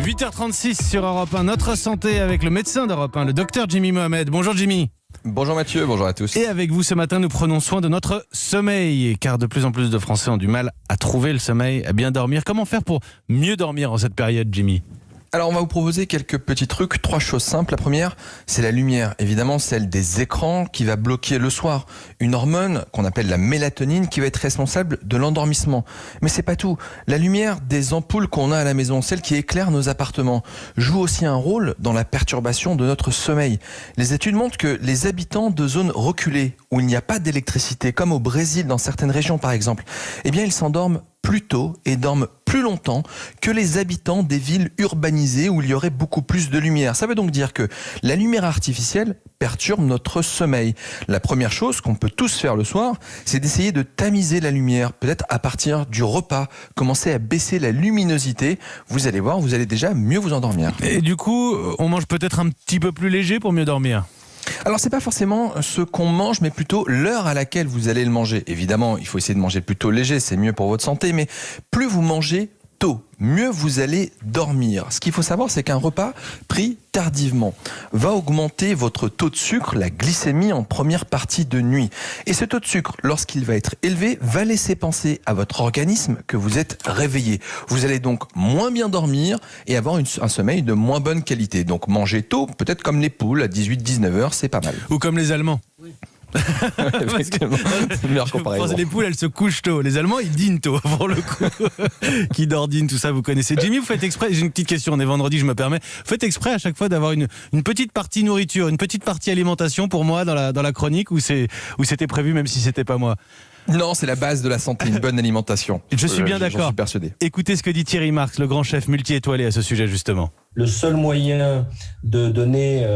8h36 sur Europe 1, notre santé avec le médecin d'Europe 1, le docteur Jimmy Mohamed. Bonjour Jimmy. Bonjour Mathieu, bonjour à tous. Et avec vous ce matin, nous prenons soin de notre sommeil, car de plus en plus de Français ont du mal à trouver le sommeil, à bien dormir. Comment faire pour mieux dormir en cette période, Jimmy ? Alors on va vous proposer quelques petits trucs, 3 choses simples. La première, c'est la lumière, évidemment celle des écrans qui va bloquer le soir une hormone qu'on appelle la mélatonine qui va être responsable de l'endormissement. Mais c'est pas tout. La lumière des ampoules qu'on a à la maison, celle qui éclaire nos appartements, joue aussi un rôle dans la perturbation de notre sommeil. Les études montrent que les habitants de zones reculées où il n'y a pas d'électricité, comme au Brésil dans certaines régions par exemple, eh bien ils s'endorment plus tôt et dorment plus longtemps que les habitants des villes urbanisées où il y aurait beaucoup plus de lumière. Ça veut donc dire que la lumière artificielle perturbe notre sommeil. La première chose qu'on peut tous faire le soir, c'est d'essayer de tamiser la lumière, peut-être à partir du repas, commencer à baisser la luminosité. Vous allez voir, vous allez déjà mieux vous endormir. Et du coup, on mange peut-être un petit peu plus léger pour mieux dormir ? Alors c'est pas forcément ce qu'on mange, mais plutôt l'heure à laquelle vous allez le manger. Évidemment, il faut essayer de manger plutôt léger, c'est mieux pour votre santé, mais plus vous mangez tôt, mieux vous allez dormir. Ce qu'il faut savoir, c'est qu'un repas pris tardivement va augmenter votre taux de sucre, la glycémie en première partie de nuit. Et ce taux de sucre, lorsqu'il va être élevé, va laisser penser à votre organisme que vous êtes réveillé. Vous allez donc moins bien dormir et avoir un sommeil de moins bonne qualité. Donc manger tôt, peut-être comme les poules, à 18-19 heures, c'est pas mal. Ou comme les Allemands. Effectivement, c'est une meilleure comparaison. Les poules, elles se couchent tôt. Les Allemands, ils dînent tôt, pour le coup. Qui dordine, tout ça, vous connaissez. Jimmy, vous faites exprès, j'ai une petite question, on est vendredi, je me permets. Vous faites exprès à chaque fois d'avoir une petite partie nourriture, une petite partie alimentation pour moi dans la chronique, ou c'était prévu même si c'était pas moi ? Non, c'est la base de la santé, une bonne alimentation. Je suis bien J'en d'accord. suis persuadé. Écoutez ce que dit Thierry Marx, le grand chef multi-étoilé à ce sujet, justement. Le seul moyen de donner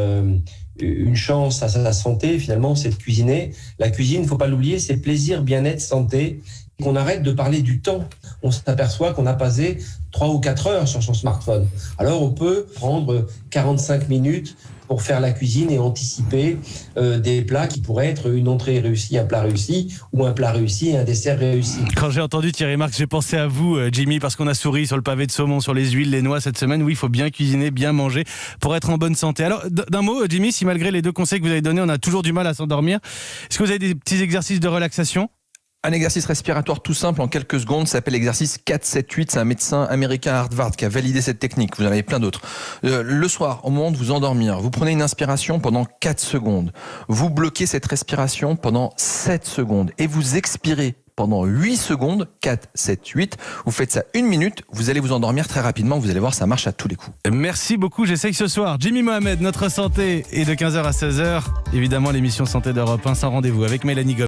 une chance à sa santé, finalement, c'est de cuisiner. La cuisine, il ne faut pas l'oublier, c'est plaisir, bien-être, santé. Qu'on arrête de parler du temps. On s'aperçoit qu'on a passé 3 ou 4 heures sur son smartphone. Alors, on peut prendre 45 minutes pour faire la cuisine et anticiper des plats qui pourraient être une entrée réussie, un plat réussi, ou un plat réussi et un dessert réussi. Quand j'ai entendu Thierry Marx, j'ai pensé à vous, Jimmy, parce qu'on a souri sur le pavé de saumon, sur les huiles, les noix cette semaine. Oui, il faut bien cuisiner, bien manger pour être en bonne santé. Alors, d'un mot, Jimmy, si malgré les 2 conseils que vous avez donnés, on a toujours du mal à s'endormir, est-ce que vous avez des petits exercices de relaxation ? Un exercice respiratoire tout simple en quelques secondes s'appelle l'exercice 4-7-8. C'est un médecin américain à Harvard qui a validé cette technique. Vous en avez plein d'autres. Le soir, au moment de vous endormir, vous prenez une inspiration pendant 4 secondes. Vous bloquez cette respiration pendant 7 secondes et vous expirez pendant 8 secondes, 4, 7, 8. Vous faites ça 1 minute, vous allez vous endormir très rapidement. Vous allez voir, ça marche à tous les coups. Merci beaucoup, j'essaye ce soir. Jimmy Mohamed, notre santé est de 15h à 16h. Évidemment, l'émission Santé d'Europe 1 sans rendez-vous avec Mélanie Gomez.